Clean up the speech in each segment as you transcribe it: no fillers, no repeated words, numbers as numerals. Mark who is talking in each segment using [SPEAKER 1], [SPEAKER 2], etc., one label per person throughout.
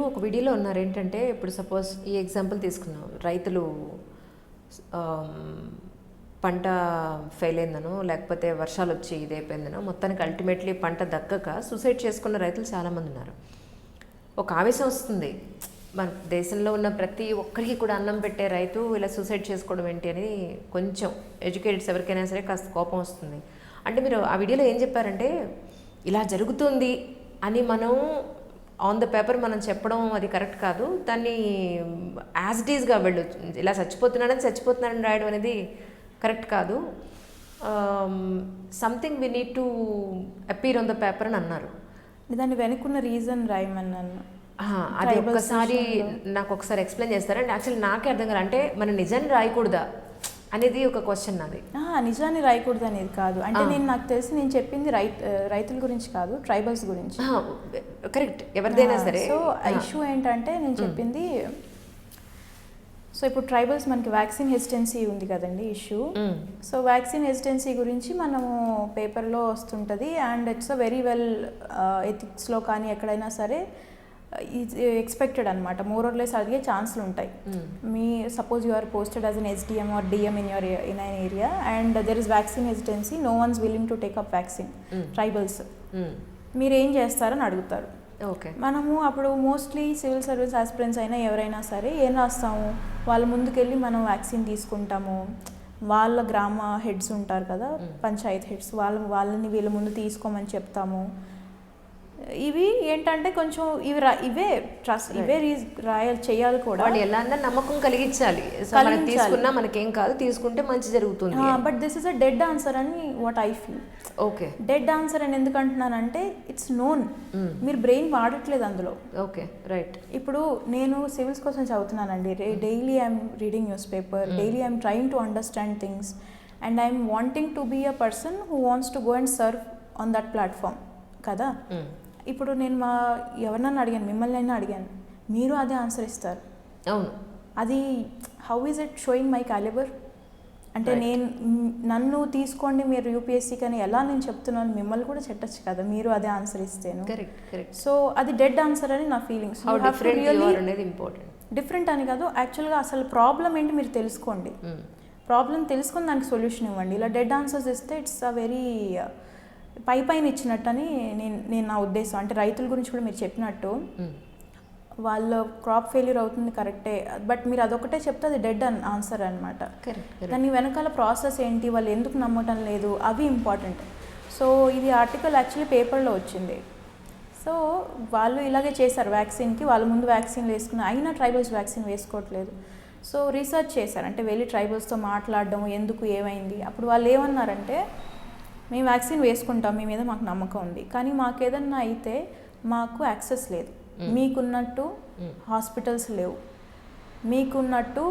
[SPEAKER 1] ఒక వీడియోలో ఉన్నారు ఏంటంటే, ఇప్పుడు సపోజ్ ఈ ఎగ్జాంపుల్ తీసుకున్నాం, రైతులు పంట ఫెయిల్ అయిందనో లేకపోతే వర్షాలు వచ్చి ఇదైపోయిందనో మొత్తానికి అల్టిమేట్లీ పంట దక్కక సూసైడ్ చేసుకున్న రైతులు చాలామంది ఉన్నారు. ఒక ఆవేశం వస్తుంది, మన దేశంలో ఉన్న ప్రతి ఒక్కరికి కూడా అన్నం పెట్టే రైతు ఇలా సూసైడ్ చేసుకోవడం ఏంటి అని కొంచెం ఎడ్యుకేటెడ్స్ ఎవరికైనా సరే కాస్త కోపం వస్తుంది. అంటే మీరు ఆ వీడియోలో ఏం చెప్పారంటే, ఇలా జరుగుతుంది అని మనం ఆన్ ద పేపర్ మనం చెప్పడం అది కరెక్ట్ కాదు, దాన్ని యాజ్ ఇట్ ఈస్గా వెళ్ళు, ఇలా చచ్చిపోతున్నాడని రాయడం అనేది కరెక్ట్ కాదు, something we need to appear on the paper అని అన్నారు.
[SPEAKER 2] దాన్ని వెనుకున్న రీజన్ రాయమన్నాను.
[SPEAKER 1] అది ఒక్కసారి నాకు ఒకసారి ఎక్స్ప్లెయిన్ చేస్తారా? అండ్ యాక్చువల్లీ నాకే అర్థం కాదు, అంటే మన నిజాన్ని రాయకూడదా అనేది ఒక క్వశ్చన్ నాది.
[SPEAKER 2] నిజాన్ని రాయకూడదు అనేది కాదు, అంటే నాకు తెలిసి నేను చెప్పింది రైతుల గురించి కాదు, ట్రైబల్స్ గురించి.
[SPEAKER 1] కరెక్ట్, ఎవరిదైనా సరే.
[SPEAKER 2] సో ఇష్యూ ఏంటంటే నేను చెప్పింది, సో ఇప్పుడు ట్రైబల్స్ మనకి వ్యాక్సిన్ హెసిటెన్సీ ఉంది కదండి ఇష్యూ. సో వ్యాక్సిన్ హెసిటెన్సీ గురించి మనము పేపర్లో వస్తుంటుంది, and it's a very well ఎథిక్స్లో కానీ ఎక్కడైనా సరే ఎక్స్పెక్టెడ్ అనమాట. మోర్ ఆర్ లెస్ అడిగే ఛాన్స్లు ఉంటాయి. మీ suppose you are posted as an SDM or DM in an area and there is vaccine hesitancy, no one's willing to take up vaccine, tribals, మీరు ఏం చేస్తారని అడుగుతారు.
[SPEAKER 1] ఓకే,
[SPEAKER 2] మనము అప్పుడు మోస్ట్లీ సివిల్ సర్వీస్ ఆస్పిరెంట్స్ అయినా ఎవరైనా సరే ఏం రాస్తాము, వాళ్ళ ముందుకెళ్ళి మనం వ్యాక్సిన్ తీసుకుంటాము, వాళ్ళ గ్రామ హెడ్స్ ఉంటారు కదా, పంచాయత్ హెడ్స్, వాళ్ళని వీళ్ళ ముందు తీసుకోమని చెప్తాము. ఇవి ఏంటంటే కొంచెం ఇవే ట్రస్ట్, ఇవే చేయాలి కూడా,
[SPEAKER 1] వాళ్ళు ఎలా అన్నా నమ్మకం కలిగించాలి, తీసుకున్నా మనకేం కాదు, తీసుకుంటే మంచి జరుగుతుంది.
[SPEAKER 2] But this is a dead answer అని what I feel.
[SPEAKER 1] Okay,
[SPEAKER 2] dead answer అని ఎందుకు అంటున్నానంటే ఇట్స్ నోన్, మీరు బ్రెయిన్ వాడట్లేదు అందులో.
[SPEAKER 1] Okay, right.
[SPEAKER 2] ఇప్పుడు నేను సివిల్స్ కోసం చదువుతున్నానండి, daily I'm reading news paper, daily I'm trying to understand things, and I'm wanting to be a person who wants to go and serve on that platform కదా. ఇప్పుడు నేను ఎవరినైనా అడిగాను, మిమ్మల్ని అయినా అడిగాను, మీరు అదే ఆన్సర్ ఇస్తారు.
[SPEAKER 1] అవును,
[SPEAKER 2] అది how is it sowing my calibre? అంటే నన్ను తీసుకోండి మీరు UPSC కానీ ఎలా నేను చెప్తున్నాను, మిమ్మల్ని కూడా చెట్టచ్చు కదా మీరు అదే ఆన్సర్ ఇస్తేను. సో అది డెడ్ ఆన్సర్ అని నా ఫీలింగ్స్. డిఫరెంట్ అని కాదు, యాక్చువల్గా అసలు ప్రాబ్లం ఏంటి మీరు తెలుసుకోండి, ప్రాబ్లం తెలుసుకొని దానికి సొల్యూషన్ ఇవ్వండి. ఇలా డెడ్ ఆన్సర్స్ ఇస్తే ఇట్స్ అ వెరీ పైన ఇచ్చినట్టు అని నేను నా ఉద్దేశం. అంటే రైతుల గురించి కూడా మీరు చెప్పినట్టు వాళ్ళ క్రాప్ ఫెయిల్యూర్ అవుతుంది కరెక్టే, బట్ మీరు అదొకటే చెప్తే అది డెడ్ ఆన్సర్ అనమాట. దాని వెనకాల ప్రాసెస్ ఏంటి, వాళ్ళు ఎందుకు నమ్మటం లేదు, అవి ఇంపార్టెంట్. సో ఇది ఆర్టికల్ యాక్చువల్లీ పేపర్లో వచ్చింది. సో వాళ్ళు ఇలాగే చేశారు వ్యాక్సిన్కి, వాళ్ళ ముందు వ్యాక్సిన్ వేసుకుని అయినా ట్రైబల్స్ వ్యాక్సిన్ వేసుకోవట్లేదు. సో రీసెర్చ్ చేశారు, అంటే వెళ్ళి ట్రైబల్స్తో మాట్లాడడం ఎందుకు ఏమైంది. అప్పుడు వాళ్ళు ఏమన్నారంటే, మేము వ్యాక్సిన్ వేసుకుంటాం, మీ మీద మాకు నమ్మకం ఉంది, కానీ మాకు ఏదన్నా అయితే మాకు యాక్సెస్ లేదు, మీకున్నట్టు హాస్పిటల్స్ లేవు, మీకున్నట్టు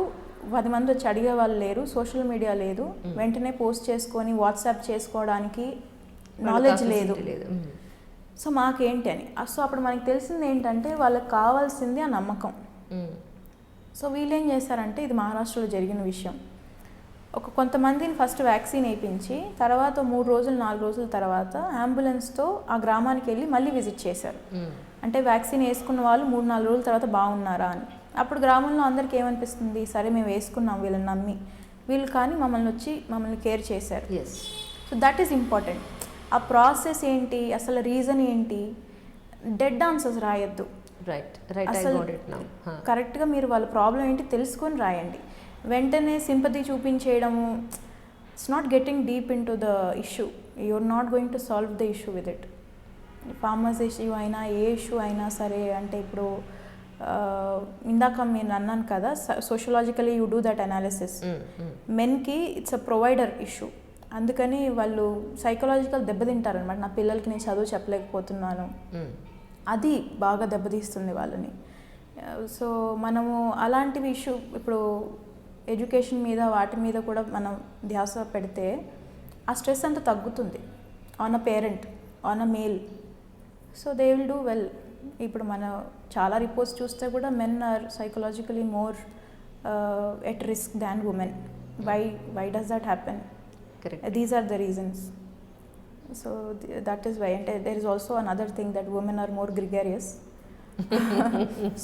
[SPEAKER 2] 10 మంది వచ్చి అడిగే వాళ్ళు లేరు, సోషల్ మీడియా లేదు, వెంటనే పోస్ట్ చేసుకొని వాట్సాప్ చేసుకోవడానికి నాలెడ్జ్ లేదు. సో మాకేంటి అని. సో అప్పుడు మనకి తెలిసింది ఏంటంటే వాళ్ళకి కావాల్సింది ఆ నమ్మకం. సో వీళ్ళు ఏం చేశారంటే, ఇది మహారాష్ట్రలో జరిగిన విషయం, కొంతమందిని ఫస్ట్ వ్యాక్సిన్ వేయించి తర్వాత 3 రోజులు 4 రోజుల తర్వాత అంబులెన్స్తో ఆ గ్రామానికి వెళ్ళి మళ్ళీ విజిట్ చేశారు. అంటే వ్యాక్సిన్ వేసుకున్న వాళ్ళు 3-4 రోజుల తర్వాత బాగున్నారా అని. అప్పుడు గ్రామంలో అందరికీ ఏమనిపిస్తుంది, సరే మేము వేసుకున్నాం వీళ్ళని నమ్మి, వీళ్ళు కానీ మమ్మల్ని కేర్ చేశారు. So that is important. ఆ ప్రాసెస్ ఏంటి, అసలు రీజన్ ఏంటి, డెడ్ ఆన్సర్స్ రాయొద్దు. అసలు కరెక్ట్గా మీరు వాళ్ళ ప్రాబ్లం ఏంటి తెలుసుకొని రాయండి. వెంటనే సింపతి చూపించేయడము, it's not getting deep into the issue, you're not going to solve the issue with it. Farmers issue అయినా ఏ ఇష్యూ అయినా సరే, అంటే ఇప్పుడు ఇందాక నేను అన్నాను కదా, sociologically you do that analysis. మెన్కి ఇట్స్ అ ప్రొవైడర్ ఇష్యూ, అందుకని వాళ్ళు సైకలాజికల్ దెబ్బతింటారనమాట. నా పిల్లలకి నేను చదువు చెప్పలేకపోతున్నాను, అది బాగా దెబ్బతీస్తుంది వాళ్ళని. సో మనము అలాంటివి ఇష్యూ, ఇప్పుడు ఎడ్యుకేషన్ మీద వాటి మీద కూడా మనం ధ్యాస పెడితే ఆ స్ట్రెస్ అంతా తగ్గుతుంది on a parent, on a male. So they will do well. ఇప్పుడు మన చాలా రిపోర్ట్స్ చూస్తే కూడా men are psychologically more at risk than women. Why does that happen? These are the reasons. So that is why. And there is also another thing that women are more gregarious.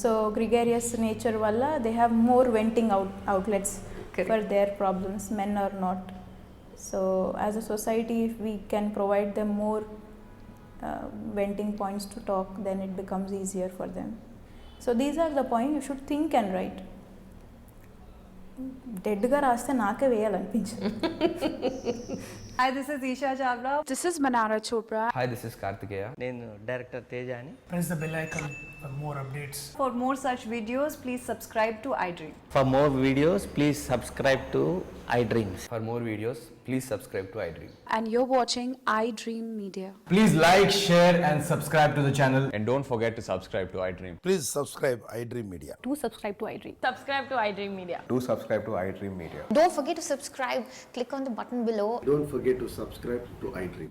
[SPEAKER 2] So gregarious nature వల్ల they have more venting outlets
[SPEAKER 1] Correct.
[SPEAKER 2] for their problems, men are not. So as a society, if we can provide them more venting points to talk, then it becomes easier for them. So these are the points you should think and write. డెడ్గా రాస్తే నాకే వేయాలనిపించింది.
[SPEAKER 3] Hi, this is Isha Chavla.
[SPEAKER 4] This is Manara Chopra.
[SPEAKER 5] Hi, this is Kartikeya.
[SPEAKER 6] నేను director Teja అని.
[SPEAKER 7] Press the bell icon for more updates.
[SPEAKER 3] For more such videos, please subscribe to iDream.
[SPEAKER 6] For more videos, please subscribe to iDreams.
[SPEAKER 5] For more videos, please subscribe to iDream.
[SPEAKER 4] And you're watching iDream Media.
[SPEAKER 8] Please like, share, and subscribe to the channel.
[SPEAKER 5] And don't forget to subscribe to iDream.
[SPEAKER 9] Please subscribe iDream Media.
[SPEAKER 4] Do subscribe to iDream.
[SPEAKER 3] Subscribe to iDream Media.
[SPEAKER 5] Do subscribe to iDream Media.
[SPEAKER 10] Don't forget to subscribe. Click on the button below.
[SPEAKER 9] Don't forget to subscribe to iDream.